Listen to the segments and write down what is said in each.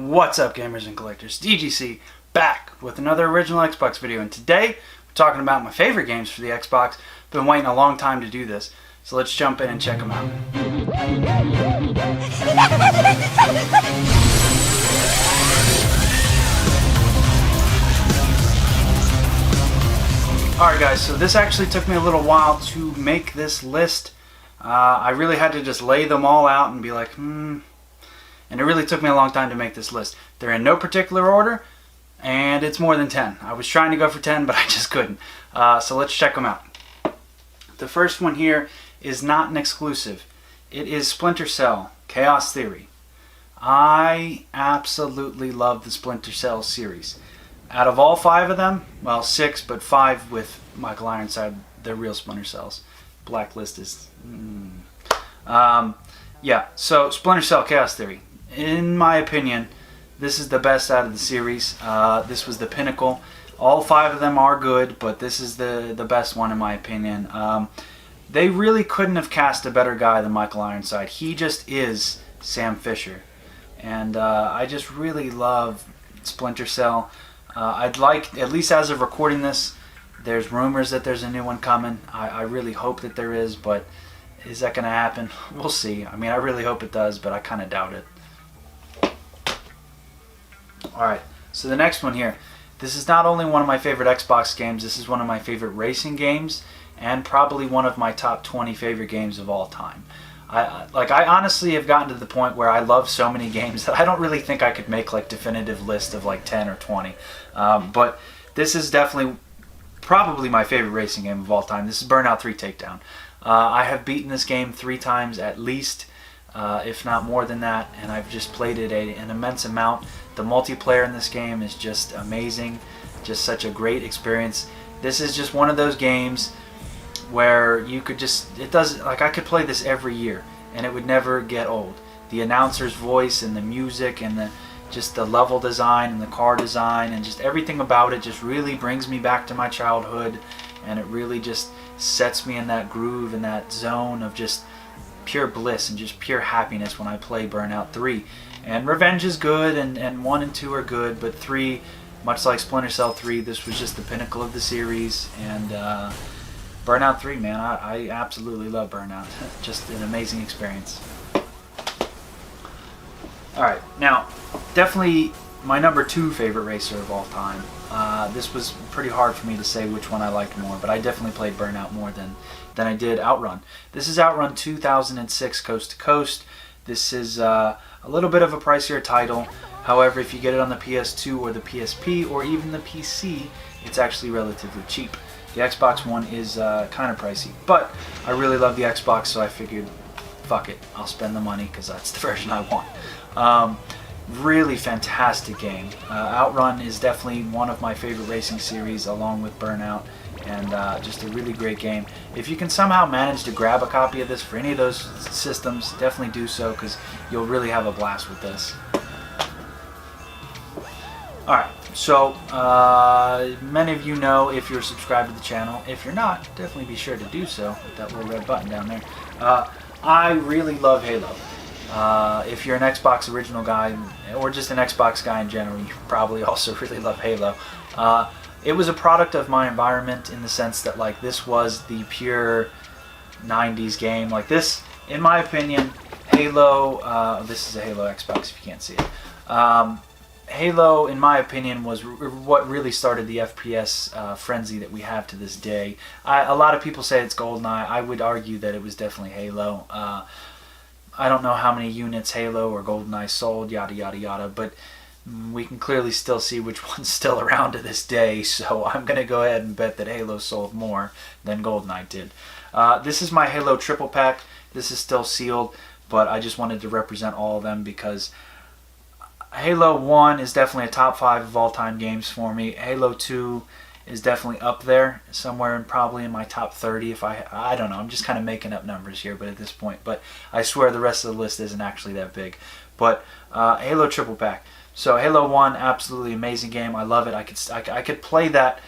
What's up, gamers and collectors? DGC back with another original Xbox video, and today we're talking about my favorite games for the Xbox. Been waiting a long time to do this, so let's jump in and check them out. Alright guys, so this actually took me a little while to make this list. I really had to just lay them all out and be like, and it really took me a long time to make this list. They're in no particular order, and it's more than 10. I was trying to go for 10, but I just couldn't. So let's check them out. The first one here is not an exclusive. It is Splinter Cell, Chaos Theory. I absolutely love the Splinter Cell series. Out of all 5 of them, well 6, but 5 with Michael Ironside, they're real Splinter Cells. Blacklist is... yeah, so Splinter Cell, Chaos Theory. In my opinion, this is the best out of the series. This was the pinnacle. All 5 of them are good, but this is the best one in my opinion. They really couldn't have cast a better guy than Michael Ironside. He just is Sam Fisher. And I just really love Splinter Cell. I'd like, at least as of recording this, there's rumors that there's a new one coming. I really hope that there is, but is that going to happen? We'll see. I mean, I really hope it does, but I kind of doubt it. Alright, so the next one here. This is not only one of my favorite Xbox games, this is one of my favorite racing games, and probably one of my top 20 favorite games of all time. I honestly have gotten to the point where I love so many games that I don't really think I could make like definitive list of like 10 or 20. But this is definitely probably my favorite racing game of all time. This is Burnout 3 Takedown. I have beaten this game 3 times at least, if not more than that, and I've just played it an immense amount. The multiplayer in this game is just amazing, just such a great experience. This is just one of those games where you could just, I could play this every year and it would never get old. The announcer's voice and the music and just the level design and the car design and just everything about it just really brings me back to my childhood, and it really just sets me in that groove and that zone of just pure bliss and just pure happiness when I play Burnout 3. And Revenge is good, and 1 and 2 are good, but 3, much like Splinter Cell 3, this was just the pinnacle of the series. And Burnout 3, man, I absolutely love Burnout. Just an amazing experience. Alright, now, definitely my number 2 favorite racer of all time. This was pretty hard for me to say which one I liked more, but I definitely played Burnout more than I did Outrun. This is Outrun 2006 Coast to Coast. This is a little bit of a pricier title. However, if you get it on the PS2 or the PSP or even the PC, it's actually relatively cheap. The Xbox One is kind of pricey, but I really love the Xbox, so I figured, fuck it, I'll spend the money because that's the version I want. Really fantastic game. Outrun is definitely one of my favorite racing series along with Burnout, and just a really great game. If you can somehow manage to grab a copy of this for any of those systems, definitely do so because you'll really have a blast with this. Alright, so many of you know if you're subscribed to the channel. If you're not, definitely be sure to do so with that little red button down there. I really love Halo. If you're an Xbox original guy, or just an Xbox guy in general, you probably also really love Halo. It was a product of my environment in the sense that like this was the pure 90s game. Like this, in my opinion, Halo, this is a Halo Xbox if you can't see it. Halo, in my opinion, was what really started the FPS frenzy that we have to this day. A lot of people say it's GoldenEye. I would argue that it was definitely Halo. I don't know how many units Halo or GoldenEye sold, yada yada yada, but we can clearly still see which one's still around to this day, so I'm going to go ahead and bet that Halo sold more than GoldenEye did. This is my Halo triple pack. This is still sealed, but I just wanted to represent all of them because Halo 1 is definitely a top 5 of all-time games for me. Halo 2 is definitely up there, somewhere probably in my top 30 if I don't know, I'm just kind of making up numbers here but at this point, but I swear the rest of the list isn't actually that big. But Halo triple pack. So Halo 1, absolutely amazing game. I love it. I could play that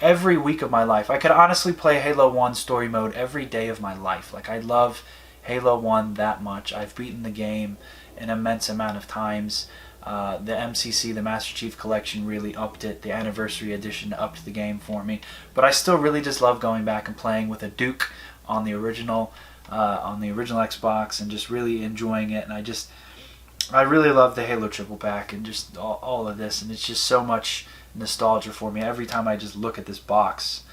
every week of my life. I could honestly play Halo 1 story mode every day of my life. Like, I love Halo 1 that much. I've beaten the game an immense amount of times. The MCC, the Master Chief Collection, really upped it. The Anniversary Edition upped the game for me. But I still really just love going back and playing with a Duke on the original Xbox and just really enjoying it. And I really love the Halo triple pack and just all of this. And it's just so much nostalgia for me. Every time I just look at this box,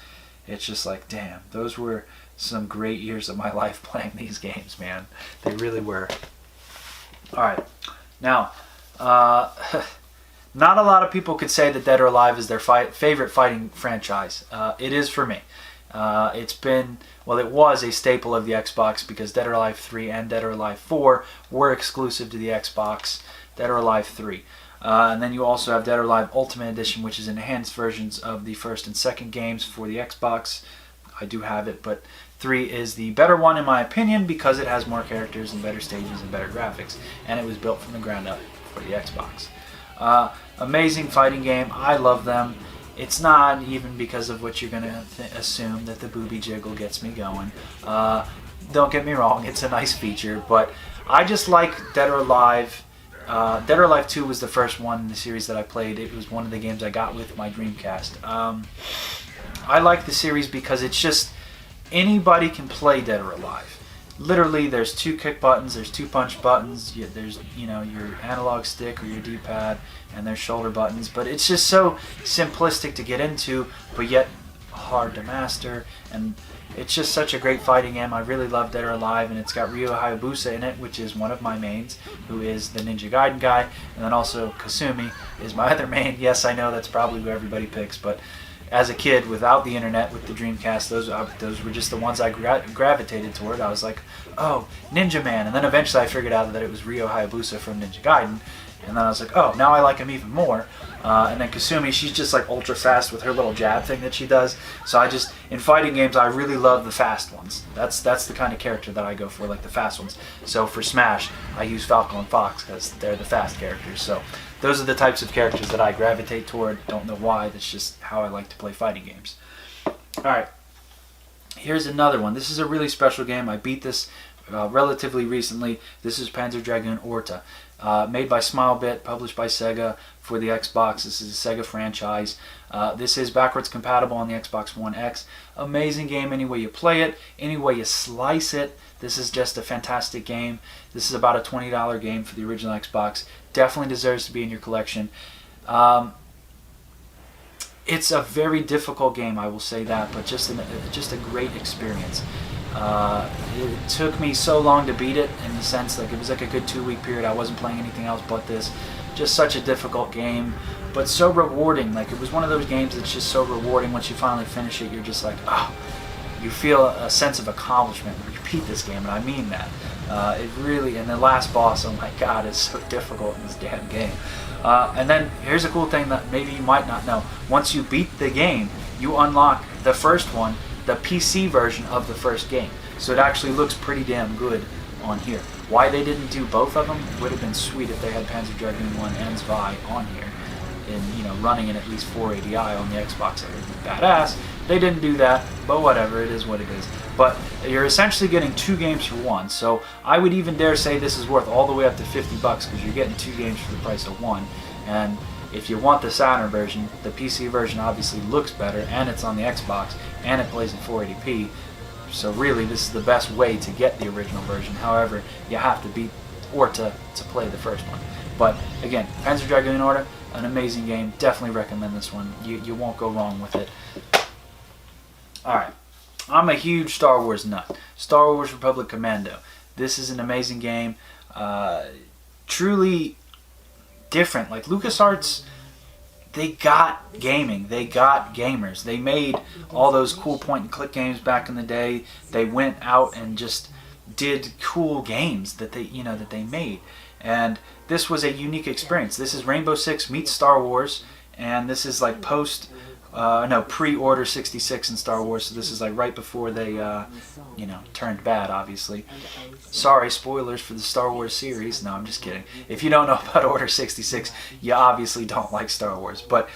it's just like, damn, those were some great years of my life playing these games, man. They really were. All right, now. Not a lot of people could say that Dead or Alive is their favorite fighting franchise. It is for me. It was a staple of the Xbox because Dead or Alive 3 and Dead or Alive 4 were exclusive to the Xbox. Dead or Alive 3. And then you also have Dead or Alive Ultimate Edition, which is enhanced versions of the first and second games for the Xbox. I do have it, but 3 is the better one in my opinion because it has more characters and better stages and better graphics. And it was built from the ground up for the Xbox. Amazing fighting game. I love them. It's not even because of what you're going to assume that the booby jiggle gets me going. Don't get me wrong, it's a nice feature, but I just like Dead or Alive. Dead or Alive 2 was the first one in the series that I played. It was one of the games I got with my Dreamcast. I like the series because it's just anybody can play Dead or Alive. Literally, there's 2 kick buttons, there's 2 punch buttons, there's your analog stick or your D-pad, and there's shoulder buttons. But it's just so simplistic to get into, but yet hard to master. And it's just such a great fighting game. I really love Dead or Alive, and it's got Ryo Hayabusa in it, which is one of my mains, who is the Ninja Gaiden guy, and then also Kasumi is my other main. Yes, I know that's probably who everybody picks, but as a kid, without the internet, with the Dreamcast, those were just the ones I gravitated toward. I was like, oh, Ninja Man. And then eventually I figured out that it was Ryo Hayabusa from Ninja Gaiden. And then I was like, oh, now I like him even more. And then Kasumi, she's just like ultra fast with her little jab thing that she does. So in fighting games, I really love the fast ones. That's the kind of character that I go for, like the fast ones. So for Smash, I use Falco and Fox because they're the fast characters. So those are the types of characters that I gravitate toward. Don't know why, that's just how I like to play fighting games. Alright, here's another one. This is a really special game. I beat this relatively recently. This is Panzer Dragoon Orta. Made by Smilebit, published by Sega for the Xbox. This is a Sega franchise. This is backwards compatible on the Xbox One X. Amazing game any way you play it, any way you slice it. This is just a fantastic game. This is about a $20 game for the original Xbox. Definitely deserves to be in your collection. It's a very difficult game, I will say that, but just a great experience. It took me so long to beat it, in the sense like it was like a good 2-week period. I wasn't playing anything else but this. Just such a difficult game, but so rewarding. Like, it was one of those games that's just so rewarding. Once you finally finish it, you're just like, oh, you feel a sense of accomplishment when you beat this game, and I mean that. It really, and the last boss, oh my god, is so difficult in this damn game. And then here's a cool thing that maybe you might not know. Once you beat the game, you unlock the first one, the PC version of the first game. So it actually looks pretty damn good on here. Why they didn't do both of them would have been sweet if they had Panzer Dragoon 1 and Zwei on here, and running in at least 480i on the Xbox. That would be badass. They didn't do that, but whatever, it is what it is. But you're essentially getting 2 games for one. So I would even dare say this is worth all the way up to $50 because you're getting 2 games for the price of one. And if you want the Saturn version, the PC version obviously looks better, and it's on the Xbox, and it plays in 480p. So really, this is the best way to get the original version. However, you have to beat Orta to play the first one. But again, Panzer Dragoon Orta, an amazing game. Definitely recommend this one. You won't go wrong with it. Alright, I'm a huge Star Wars nut. Star Wars Republic Commando. This is an amazing game. Truly different. Like, LucasArts, they got gaming. They got gamers. They made all those cool point-and-click games back in the day. They went out and just did cool games that they made. And this was a unique experience. This is Rainbow Six meets Star Wars, and this is like pre-Order 66 in Star Wars, so this is like right before they, turned bad, obviously. Sorry, spoilers for the Star Wars series. No, I'm just kidding. If you don't know about Order 66, you obviously don't like Star Wars. But,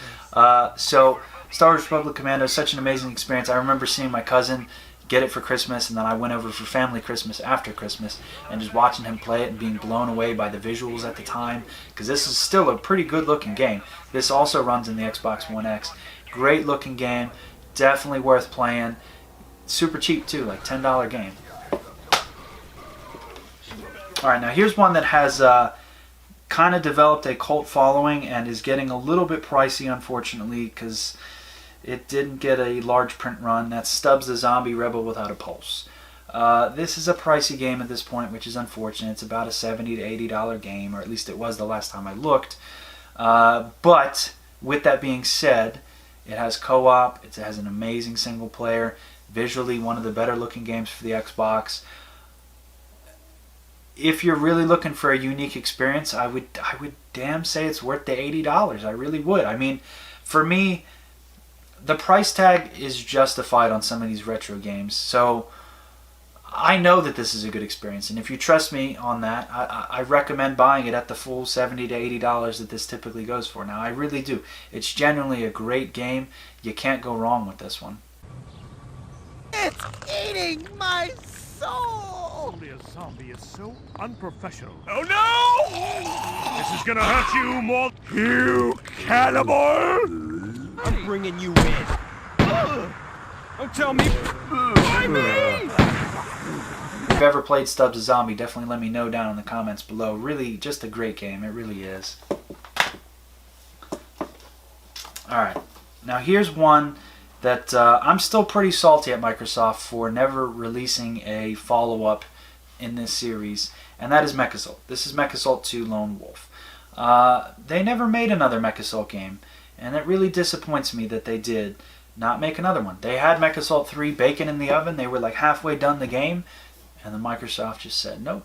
so, Star Wars Republic Commando is such an amazing experience. I remember seeing my cousin get it for Christmas, and then I went over for family Christmas after Christmas, and just watching him play it and being blown away by the visuals at the time, because this is still a pretty good looking game. This also runs in the Xbox One X. Great looking game, definitely worth playing. Super cheap too, like $10 game. Alright, now here's one that has kind of developed a cult following and is getting a little bit pricey, unfortunately, because it didn't get a large print run. That's Stubbs the Zombie, Rebel Without a Pulse. This is a pricey game at this point, which is unfortunate. It's about a $70 to $80 game, or at least it was the last time I looked. But with that being said, it has co-op. It has an amazing single player. Visually, one of the better looking games for the Xbox. If you're really looking for a unique experience, I would damn say it's worth the $80. I really would. I mean, for me, the price tag is justified on some of these retro games. So I know that this is a good experience, and if you trust me on that, I recommend buying it at the full $70 to $80 that this typically goes for. Now, I really do. It's genuinely a great game. You can't go wrong with this one. It's eating my soul! Only a zombie is so unprofessional. Oh no! This is gonna hurt you more. You cannibal! I'm bringing you in. Don't tell me. Why me? If you've ever played Stubbs the Zombie, definitely let me know down in the comments below. Really, just a great game. It really is. Alright, now here's one that I'm still pretty salty at Microsoft for never releasing a follow-up in this series, and that is Mecca Salt. This is Mecca Salt 2 Lone Wolf. They never made another Mecca Salt game, and it really disappoints me that they did not make another one. They had Mecca Salt 3 baking in the oven. They were like halfway done the game, and then Microsoft just said, nope,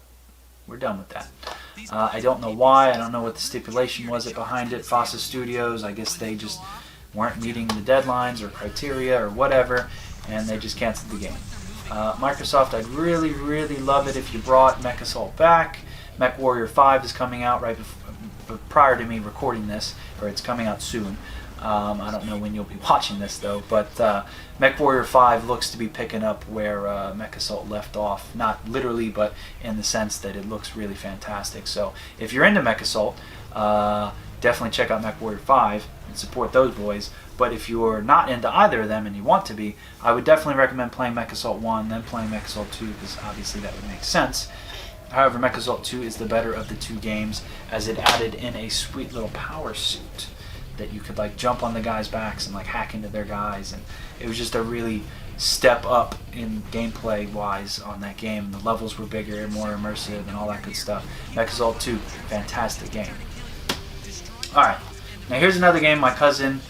we're done with that. I don't know why. I don't know what the stipulation was behind it. Fossa Studios, I guess they just weren't meeting the deadlines or criteria or whatever, and they just canceled the game. Microsoft, I'd really, really love it if you brought Mecca Salt back. Mech Warrior 5 is coming out right prior to me recording this, or it's coming out soon. I don't know when you'll be watching this though, but Mech Warrior 5 looks to be picking up where Mecca Salt left off. Not literally, but in the sense that it looks really fantastic. So if you're into Mecca Salt, definitely check out Mech Warrior 5 and support those boys. But if you're not into either of them and you want to be, I would definitely recommend playing Mecca Salt 1, then playing Mecca Salt 2, because obviously that would make sense. However, Mecca Salt 2 is the better of the two games, as it added in a sweet little power suit that you could like jump on the guys' backs and like hack into their guys, and it was just a really step up in gameplay wise on that game. The levels were bigger and more immersive and all that good stuff. Mecca Salt 2, fantastic game. Alright, now here's another game my cousin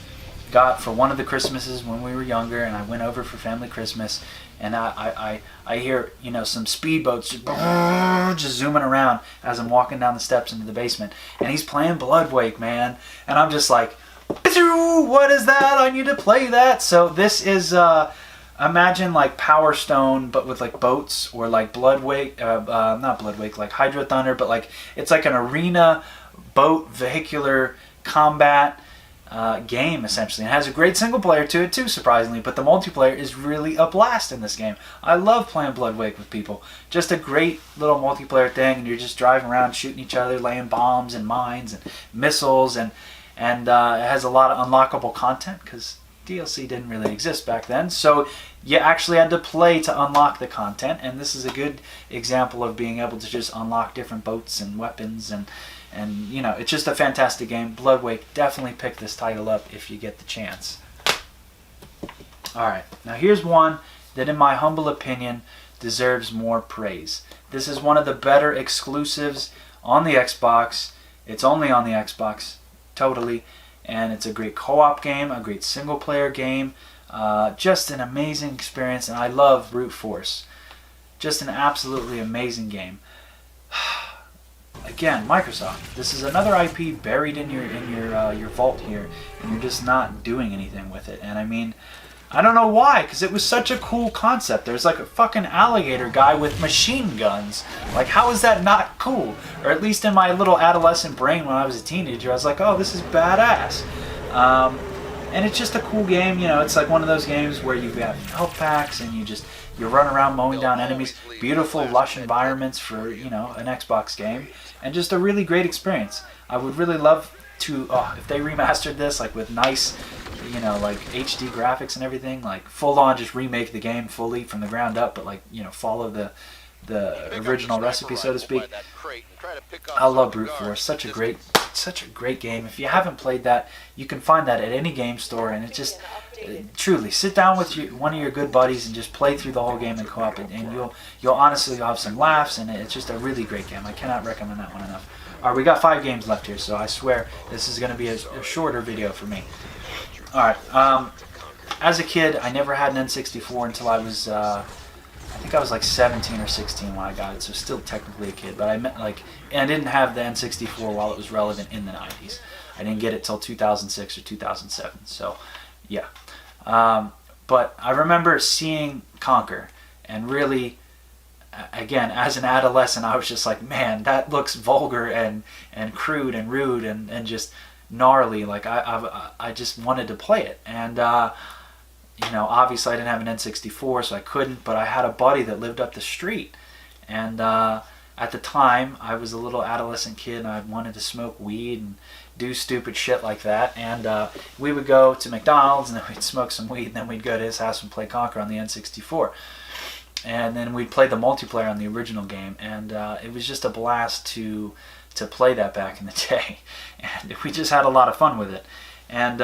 got for one of the Christmases when we were younger, and I went over for family Christmas, and I hear, you know, some speedboats just zooming around as I'm walking down the steps into the basement, and he's playing Bloodwake, man, and I'm just like, what is that? I need to play that. So this is imagine like Power Stone but with like boats, or like Bloodwake, not Bloodwake, like Hydro Thunder, but like it's like an arena boat vehicular combat game, essentially. It has a great single player to it too, surprisingly, but the multiplayer is really a blast in this game. I love playing Bloodwake with people. Just a great little multiplayer thing, and you're just driving around shooting each other, laying bombs and mines and missiles, and it has a lot of unlockable content because DLC didn't really exist back then, so you actually had to play to unlock the content, and this is a good example of being able to just unlock different boats and weapons, and you know, it's just a fantastic game. Bloodwake, definitely pick this title up if you get the chance. Alright, now here's one that in my humble opinion deserves more praise. This is one of the better exclusives on the Xbox. It's only on the Xbox, totally, and it's a great co-op game, a great single player game, just an amazing experience, and I love Brute Force. Just an absolutely amazing game. Again, Microsoft, this is another IP buried in your vault here, and you're just not doing anything with it. And I mean, I don't know why, because it was such a cool concept. There's like a fucking alligator guy with machine guns. Like, how is that not cool? Or at least in my little adolescent brain when I was a teenager, I was like, oh, this is badass. And it's just a cool game, you know. It's like one of those games where you have health packs and you just You run around mowing down enemies. Beautiful, lush environments for, you know, an Xbox game. And just a really great experience. I would really love to, if they remastered this, like with nice, you know, like HD graphics and everything, like full on just remake the game fully from the ground up, but like, you know, follow the original recipe, so to speak. I love Brute Force. Such a great game. If you haven't played that, you can find that at any game store, and it just truly sit down with one of your good buddies and just play through the whole game in co-op, and you'll honestly have some laughs, and it's just a really great game. I cannot recommend that one enough. All right, we got 5 games left here, so I swear this is going to be a shorter video for me. All right. As a kid, I never had an N64 until I was, I think I was like 17 or 16 when I got it, so still technically a kid. But and I didn't have the N64 while it was relevant in the 90s. I didn't get it till 2006 or 2007. So, yeah. But I remember seeing Conker, and really, again, as an adolescent, I was just like, man, that looks vulgar and crude and rude and just gnarly. Like I just wanted to play it, and you know, obviously I didn't have an N64, so I couldn't. But I had a buddy that lived up the street, and at the time I was a little adolescent kid, and I wanted to smoke weed and do stupid shit like that. And we would go to McDonald's, and then we'd smoke some weed, and then we'd go to his house and play Conker on the N64. And then we'd play the multiplayer on the original game, and it was just a blast to play that back in the day. And we just had a lot of fun with it. And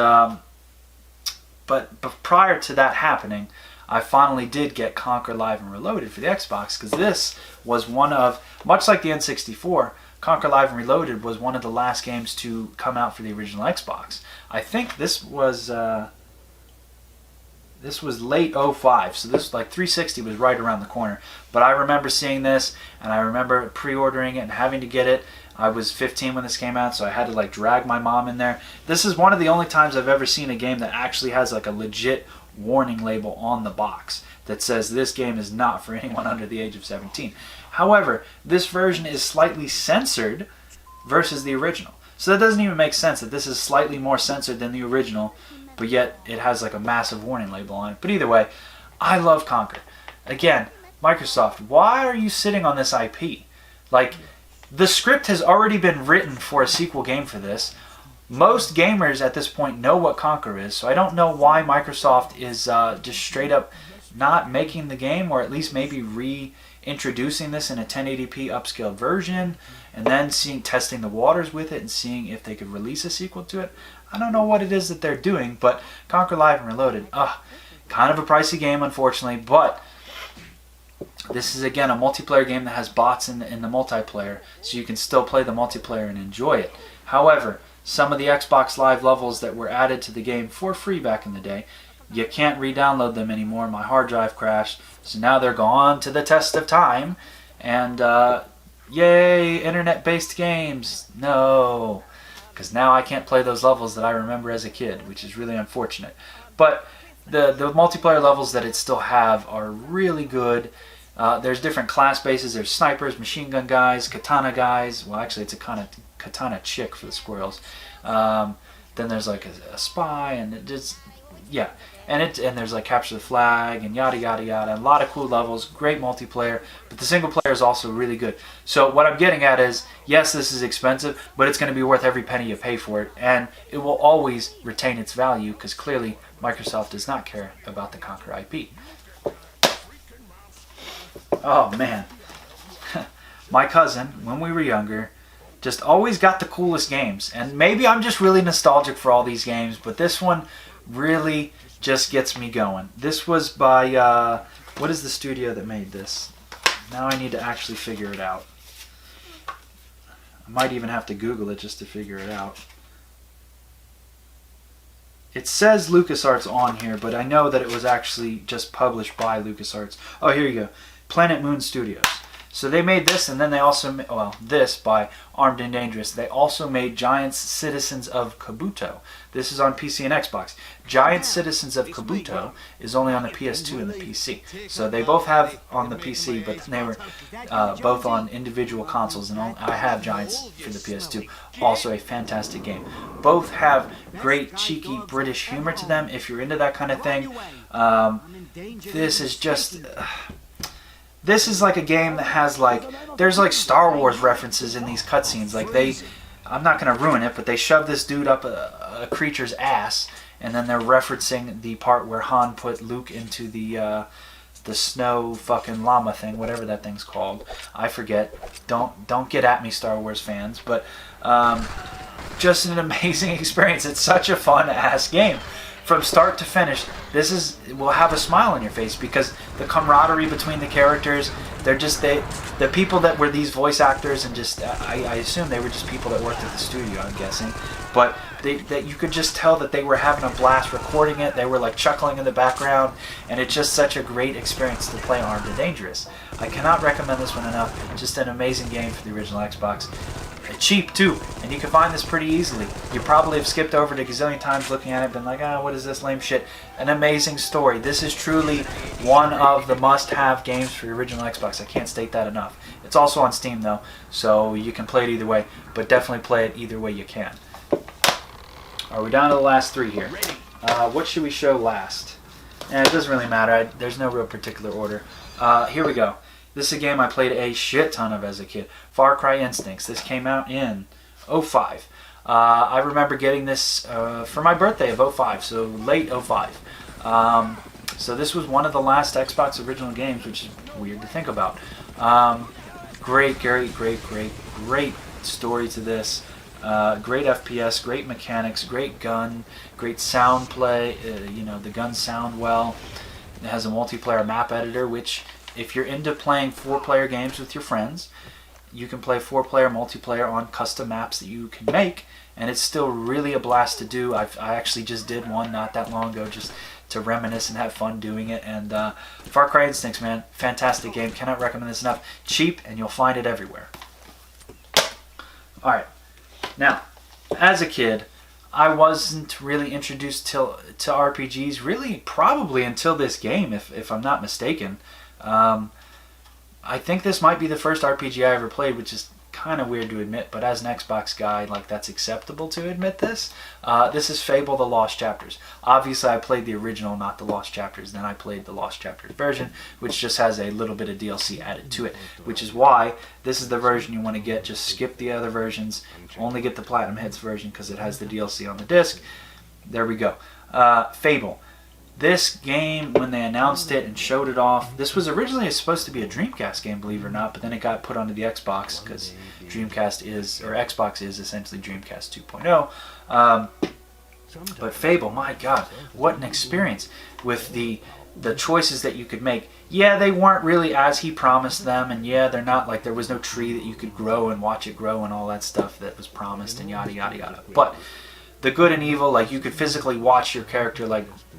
but prior to that happening, I finally did get Conker Live and Reloaded for the Xbox, because this was one of, much like the N64, Conker Live and Reloaded was one of the last games to come out for the original Xbox. I think this was late 05, so this, like, 360 was right around the corner. But I remember seeing this, and I remember pre-ordering it and having to get it. I was 15 when this came out, so I had to like drag my mom in there. This is one of the only times I've ever seen a game that actually has like a legit warning label on the box that says this game is not for anyone under the age of 17. However, this version is slightly censored versus the original. So that doesn't even make sense that this is slightly more censored than the original, but yet it has like a massive warning label on it. But either way, I love Conker. Again, Microsoft, why are you sitting on this IP? Like, the script has already been written for a sequel game for this. Most gamers at this point know what Conker is, so I don't know why Microsoft is just straight up not making the game, or at least maybe reintroducing this in a 1080p upscaled version, and then testing the waters with it and seeing if they could release a sequel to it. I don't know what it is that they're doing, but Conker Live and Reloaded, kind of a pricey game, unfortunately, but this is, again, a multiplayer game that has bots in the multiplayer, so you can still play the multiplayer and enjoy it. However, some of the Xbox Live levels that were added to the game for free back in the day, you can't re-download them anymore. My hard drive crashed, so now they're gone to the test of time. And yay, internet-based games. No, because now I can't play those levels that I remember as a kid, which is really unfortunate. But the multiplayer levels that it still have are really good. There's different class bases. There's snipers, machine gun guys, katana guys. Well, actually, it's a kind of katana chick for the squirrels. Then there's like a spy, and it just, yeah. And there's like capture the flag and yada yada yada. A lot of cool levels, great multiplayer, but the single player is also really good. So what I'm getting at is, yes, this is expensive, but it's going to be worth every penny you pay for it, and it will always retain its value, because clearly Microsoft does not care about the Conker IP. Oh man, my cousin, when we were younger, just always got the coolest games, and maybe I'm just really nostalgic for all these games, but this one really just gets me going. This was by, what is the studio that made this? Now I need to actually figure it out. I might even have to Google it just to figure it out. It says LucasArts on here, but I know that it was actually just published by LucasArts. Oh, here you go. Planet Moon Studios. So they made this, and then they also well, this by Armed and Dangerous. They also made Giants Citizens of Kabuto. This is on PC and Xbox. Giants Citizens of Kabuto is only on the PS2 and the PC. So they both have on the PC, but they were both on individual consoles, and I have Giants for the PS2. Also a fantastic game. Both have great cheeky British humor to them if you're into that kind of thing. This is just... This is like a game that has there's like Star Wars references in these cutscenes. Like I'm not going to ruin it, but they shove this dude up a creature's ass, and then they're referencing the part where Han put Luke into the snow fucking llama thing, whatever that thing's called. I forget. Don't get at me, Star Wars fans. But just an amazing experience. It's such a fun ass game. From start to finish, will have a smile on your face because the camaraderie between the characters, the people that were these voice actors, and just I assume they were just people that worked at the studio, I'm guessing, but that you could just tell that they were having a blast recording it. They were like chuckling in the background, and it's just such a great experience to play Armed and Dangerous. I cannot recommend this one enough. Just an amazing game for the original Xbox. Cheap too, and you can find this pretty easily. You probably have skipped over it a gazillion times looking at it, been like, what is this lame shit? An amazing story. This is truly one of the must-have games for the original Xbox. I can't state that enough. It's also on Steam though, so you can play it either way, but definitely play it either way you can. Are we down to the last three here? What should we show last? It doesn't really matter. There's no real particular order. Here we go. This is a game I played a shit ton of as a kid. Far Cry Instincts. This came out in 05. I remember getting this for my birthday of 05, so late 05. So this was one of the last Xbox original games, which is weird to think about. Great story to this. Great FPS, great mechanics, great gun, great sound play. The guns sound well. It has a multiplayer map editor, which... if you're into playing 4-player games with your friends, you can play 4-player multiplayer on custom maps that you can make, and it's still really a blast to do. I actually just did one not that long ago just to reminisce and have fun doing it. And Far Cry Instincts, man, fantastic game. Cannot recommend this enough. Cheap, and you'll find it everywhere. Alright, now, as a kid, I wasn't really introduced to RPGs really probably until this game, if I'm not mistaken. I think this might be the first RPG I ever played, which is kind of weird to admit, but as an Xbox guy, that's acceptable to admit this. This is Fable: The Lost Chapters. Obviously, I played the original, not the Lost Chapters. Then I played the Lost Chapters version, which just has a little bit of DLC added to it, which is why this is the version you want to get. Just skip the other versions. Only get the Platinum Hits version because it has the DLC on the disc. There we go. Fable. This game, when they announced it and showed it off, this was originally supposed to be a Dreamcast game, believe it or not, but then it got put onto the Xbox because Xbox is essentially Dreamcast 2.0. But Fable, my God, what an experience with the choices that you could make. Yeah, they weren't really as he promised them, and yeah, they're not there was no tree that you could grow and watch it grow and all that stuff that was promised and yada yada yada. But the good and evil, you could physically watch your character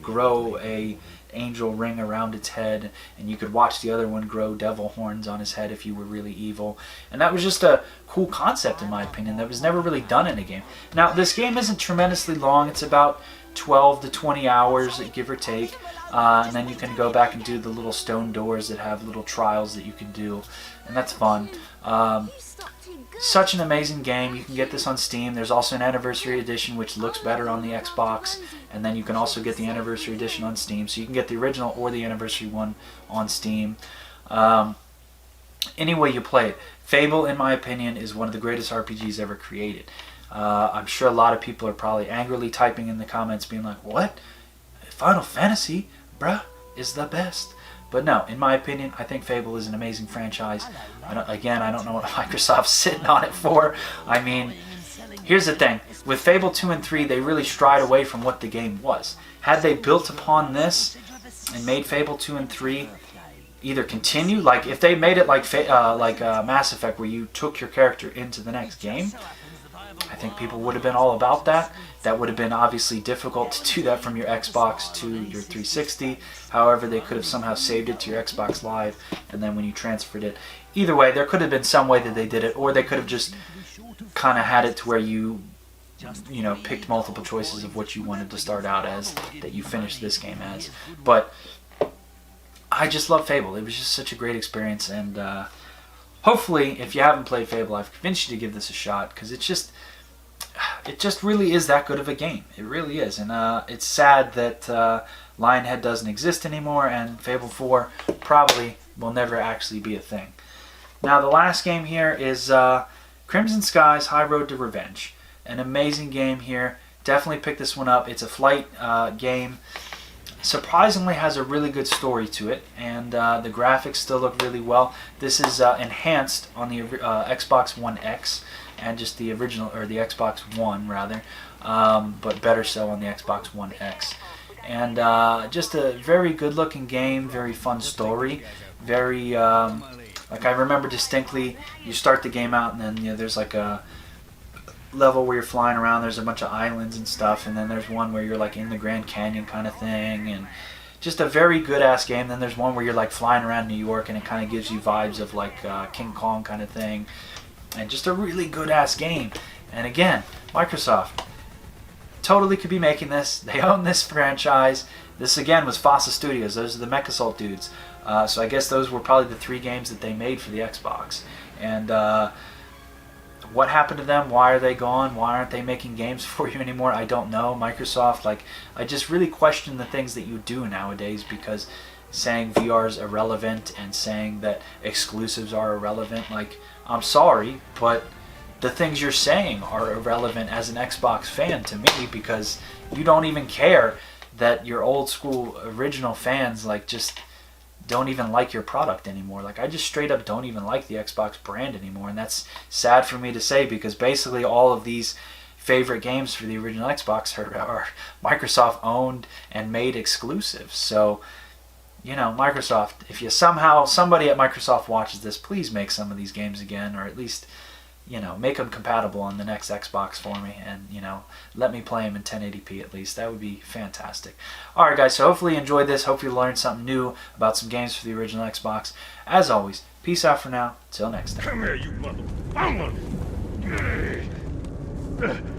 grow a angel ring around its head, and you could watch the other one grow devil horns on his head if you were really evil. And that was just a cool concept, in my opinion, that was never really done in a game. Now, this game isn't tremendously long. It's about 12 to 20 hours, give or take. And then you can go back and do the little stone doors that have little trials that you can do, and that's fun. Such an amazing game. You can get this on Steam. There's also an Anniversary Edition, which looks better on the Xbox, and then you can also get the Anniversary Edition on Steam. So you can get the original or the Anniversary one on Steam. Any way you play it, Fable, in my opinion, is one of the greatest RPGs ever created. I'm sure a lot of people are probably angrily typing in the comments being like, what? Final Fantasy, bruh, is the best. But no, in my opinion, I think Fable is an amazing franchise. I don't know what Microsoft's sitting on it for. I mean, here's the thing. With Fable 2 and 3, they really strayed away from what the game was. Had they built upon this and made Fable 2 and 3 either continue, if they made it like Mass Effect, where you took your character into the next game, I think people would have been all about that. That would have been obviously difficult to do that from your Xbox to your 360. However, they could have somehow saved it to your Xbox Live, and then when you transferred it. Either way, there could have been some way that they did it, or they could have just kind of had it to where you know, picked multiple choices of what you wanted to start out as, that you finished this game as. But I just love Fable. It was just such a great experience, and hopefully, if you haven't played Fable, I've convinced you to give this a shot, because it just really is that good of a game. It really is, and it's sad that Lionhead doesn't exist anymore, and Fable 4 probably will never actually be a thing. Now, the last game here is Crimson Skies High Road to Revenge. An amazing game here. Definitely pick this one up. It's a flight game. Surprisingly has a really good story to it, and the graphics still look really well. This is enhanced on the Xbox One X and just the original, or the Xbox One rather, but better so on the Xbox One X. And just a very good looking game, very fun story, very like I remember distinctly, you start the game out and then, you know, there's like a level where you're flying around, there's a bunch of islands and stuff, and then there's one where you're like in the Grand Canyon kind of thing, and just a very good ass game. Then there's one where you're like flying around New York, and it kind of gives you vibes of like King Kong kind of thing, and just a really good ass game. And again, Microsoft totally could be making this. They own this franchise. This again was Fossa Studios. Those are the Mecca Salt dudes. So I guess those were probably the 3 games that they made for the Xbox. And what happened to them? Why are they gone? Why aren't they making games for you anymore? I don't know. Microsoft, like, I just really question the things that you do nowadays, because saying VR is irrelevant and saying that exclusives are irrelevant, like, I'm sorry, but the things you're saying are irrelevant as an Xbox fan to me, because you don't even care that your old school original fans, like, just don't even like your product anymore. Like, I just straight up don't even like the Xbox brand anymore, and that's sad for me to say, because basically all of these favorite games for the original Xbox are Microsoft owned and made exclusives. So, you know, Microsoft, if you somehow, somebody at Microsoft watches this, please make some of these games again, or at least, you know, make them compatible on the next Xbox for me, and, you know, let me play them in 1080p at least. That would be fantastic. Alright guys, so hopefully you enjoyed this. Hopefully you learned something new about some games for the original Xbox. As always, peace out for now. Till next time. Come here, you mother...